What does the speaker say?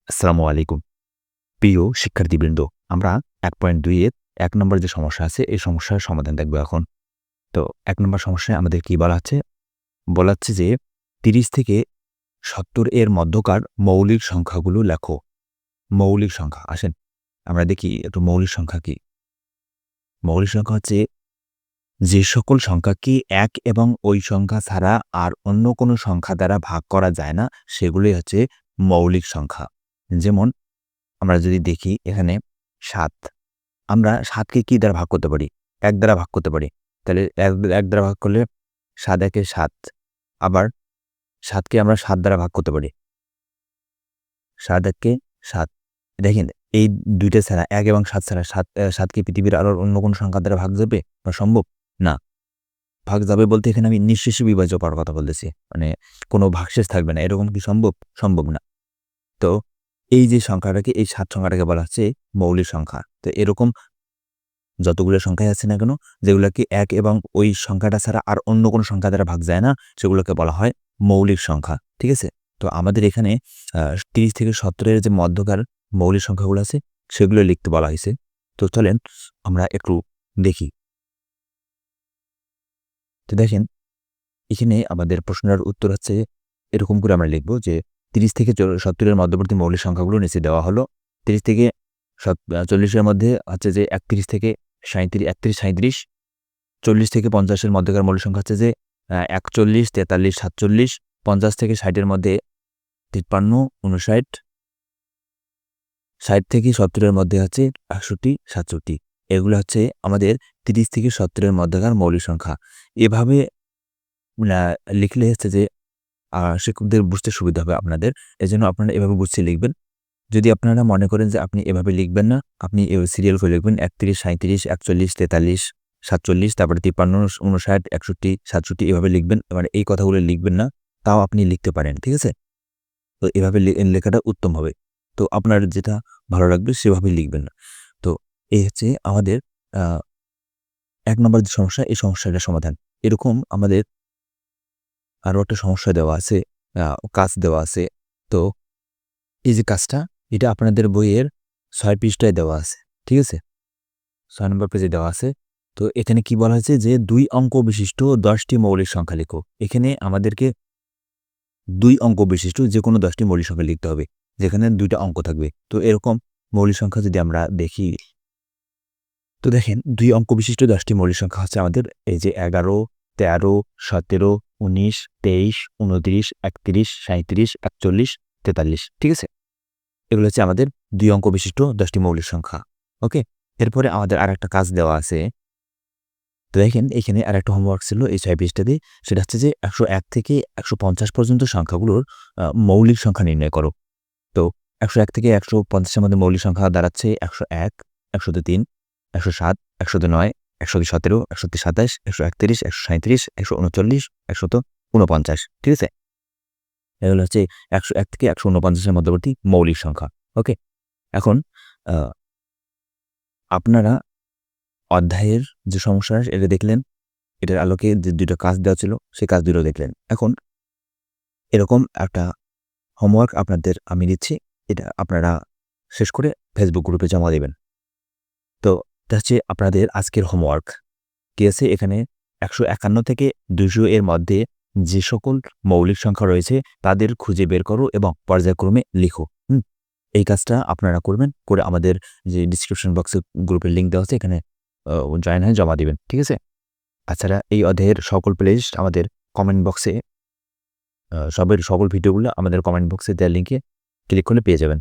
আসসালামু আলাইকুম। প্রিয় শিক্ষার্থীবৃন্দ, আমরা ১.২ এর ১ নম্বর যে সমস্যা আছে, এই সমস্যার সমাধান দেখব এখন। তো ১ নম্বর সমস্যায় আমাদের কি বলা হচ্ছে? বলা হচ্ছে যে ৩০ থেকে ৭০ এর মধ্যকার মৌলিক সংখ্যাগুলো লেখো। মৌলিক সংখ্যা। আসেন আমরা দেখি একটু মৌলিক সংখ্যা কি? মৌলিক সংখ্যা হচ্ছে যে সকল সংখ্যাকে ১ এবং ওই সংখ্যা ছাড়া আর অন্য কোনো সংখ্যা দ্বারা ভাগ করা যায় না, সেগুলোই হচ্ছে মৌলিক সংখ্যা। যেমন আমরা যদি দেখি এখানে ৭। আমরা ৭ কে কি দ্বারা ভাগ করতে পারি? ১ দ্বারা ভাগ করতে পারি। তাহলে ১ দ্বারা ভাগ করলে ৭ একে ৭। আবার ৭ কে আমরা ৭ দ্বারা ভাগ করতে পারি। ৭ একে ৭। দেখেন এই ২ টা ছাড়া ১ এবং ৭ ছাড়া ৭ কি পৃথিবীর আরো অন্য কোনো সংখ্যা দ্বারা ভাগ যাবে বা সম্ভব? না। ভাগ যাবে বলতে এখানে আমি নিঃশেষে বিভাজ্য পাওয়ার কথা বলতেছি। মানে কোনো ভাগশেষ থাকবে না। এরকম কি সম্ভব? সম্ভব না। তো এই যে সংখ্যাটাকে এই ৭ সংখ্যাটাকে বলা হচ্ছে মৌলিক সংখ্যা। তো এরকম যতগুলো সংখ্যাই আছে না কেন, যেগুলাকে ১ এবং ওই সংখ্যাটা ছাড়া আর অন্য কোনো সংখ্যা দ্বারা ভাগ যায় না, সেগুলোকে বলা হয় মৌলিক সংখ্যা। ঠিক আছে? তো আমাদের এখানে ৩০ থেকে ৭০ এর যে মধ্যকার মৌলিক সংখ্যাগুলো আছে, সেগুলো লিখতে বলা হইছে। তো চলেন আমরা একটু দেখি। তো দেখেন, এখানে আমাদের প্রশ্নের উত্তর হচ্ছে এরকম করে আমরা লিখব যে ৩০ থেকে ৭০ এর মধ্যবর্তী মৌলিক সংখ্যাগুলো নিচে দেওয়া হলো। ৩০ থেকে ৪০ এর মধ্যে হচ্ছে যে ৩১ থেকে ৩১, ৩৭, ৪০ থেকে ৫০ এর মধ্যকার মৌলিক সংখ্যা হচ্ছে যে ৪১, ৪৩, ৪৭, ৫০ থেকে ৬০ এর মধ্যে ৫৩, ৫৯, ৬০ থেকে ৭০ এর মধ্যে হচ্ছে ৬১, ৬৭। এগুলো হচ্ছে আমাদের ৩০ থেকে ৭০ এর মধ্যকার মৌলিক সংখ্যা। এভাবে আ লিখলে হচ্ছে যে শিক্ষকদের বুঝতে সুবিধা হবে আপনাদের। এজন্য আপনারা এভাবে গুছিয়ে লিখবেন। যদি আপনারা মনে করেন যে আপনি এভাবে লিখবেন না, আপনি সিরিয়াল করে লিখবেন ৩১, ৩৭, ৪১, ৪৩, ৪৭, তারপরে ৫৩, ৫৯, ৬১, ৬৭ এভাবে লিখবেন। মানে এই কথাগুলো লিখবেন না, তাও আপনি লিখতে পারেন। ঠিক আছে? তো এভাবে লেখাটা উত্তম হবে। তো আপনার যেটা ভালো লাগবে সেভাবে লিখবেন না। তো এই হচ্ছে আমাদের আ ১ নম্বর যে সমস্যা, এই সমস্যাটার সমাধান। এরকম আমাদের আরো একটা সমস্যা দেওয়া আছে, আ কাজ দেওয়া আছে। তো এই যে কাজটা, এটা আপনাদের বইয়ের ৬ পৃষ্ঠায় দেওয়া আছে। ঠিক আছে? ৬ নম্বর পেজে দেওয়া আছে। তো এখানে কি বলা হয়েছে যে ২ অঙ্ক বিশিষ্ট ১০ টি মৌলিক সংখ্যা লিখো। এখানে আমাদেরকে ২ অঙ্ক বিশিষ্ট যেকোনো ১০ টি মৌলিক সংখ্যা লিখতে হবে। যেখানে ২ টা অঙ্ক থাকবে। তো এরকম মৌলিক সংখ্যা যদি আমরা দেখি, তো দেখেন ২ অঙ্ক বিশিষ্ট ১০ টি মৌলিক সংখ্যা হচ্ছে আমাদের এই যে ১১, ১৩, ১৭, ১৯, ২৩, ২৯, ৩১, ৩৭, ৪১, ৪৩। ঠিক আছে? এগুলো হচ্ছে আমাদের ২ অঙ্ক বিশিষ্ট ১০ টি মৌলিক সংখ্যা। ওকে? এরপরে আমাদের আরেকটা কাজ দেওয়া আছে। তো দেখেন এখানে আরেকটা হোমওয়ার্ক ছিল এই ৬ পৃষ্ঠাতে। সেটা হচ্ছে যে ১০১ থেকে ১৫০ পর্যন্ত সংখ্যাগুলোর মৌলিক সংখ্যা নির্ণয় করো। তো ১০১ থেকে ১৫০ এর মধ্যে মৌলিক সংখ্যা দাঁড়াচ্ছে ১০১, ১০৩, ১০৭, ১০৯, ১১৭, ১২৭, ১৩১, ১৩৭, ১৩৯, ১৪৯। ঠিক আছে? এগুলো হচ্ছে ১০১ থেকে ১৪৯ এর মধ্যবর্তী মৌলিক সংখ্যা। ওকে? এখন আ আপনারা অধ্যায়ের যে সমস্যা এটা দেখলেন। এটার আলোকে যে ২ টা কাজ দেওয়া ছিল, সেই কাজ ২ টো দেখলেন। এখন এরকম একটা হোমওয়ার্ক আপনাদের আমি দিচ্ছি। এটা আপনারা শেষ করে ফেসবুক গ্রুপে জমা দিবেন। তো এটা হচ্ছে আপনাদের আজকের হোমওয়ার্ক। কি আছে এখানে ১৫১ থেকে ২০০ এর মধ্যে যে সকল মৌলিক সংখ্যা রয়েছে তাদের খুঁজে বের করো এবং পর্যায়ক্রমে লিখো। এই কাজটা আপনারা করবেন। করে আমাদের যে ডেসক্রিপশন বক্সে গ্রুপের লিংক দেওয়া আছে এখানে জয়েন হয়ে জমা দিবেন। ঠিক আছে? তাছাড়া এই অধ্যায়ের সকল প্লেলিস্ট আমাদের কমেন্ট বক্সে সকল ভিডিওগুলো আমাদের কমেন্ট বক্সে দেওয়া লিঙ্কে ক্লিক করলে পেয়ে যাবেন।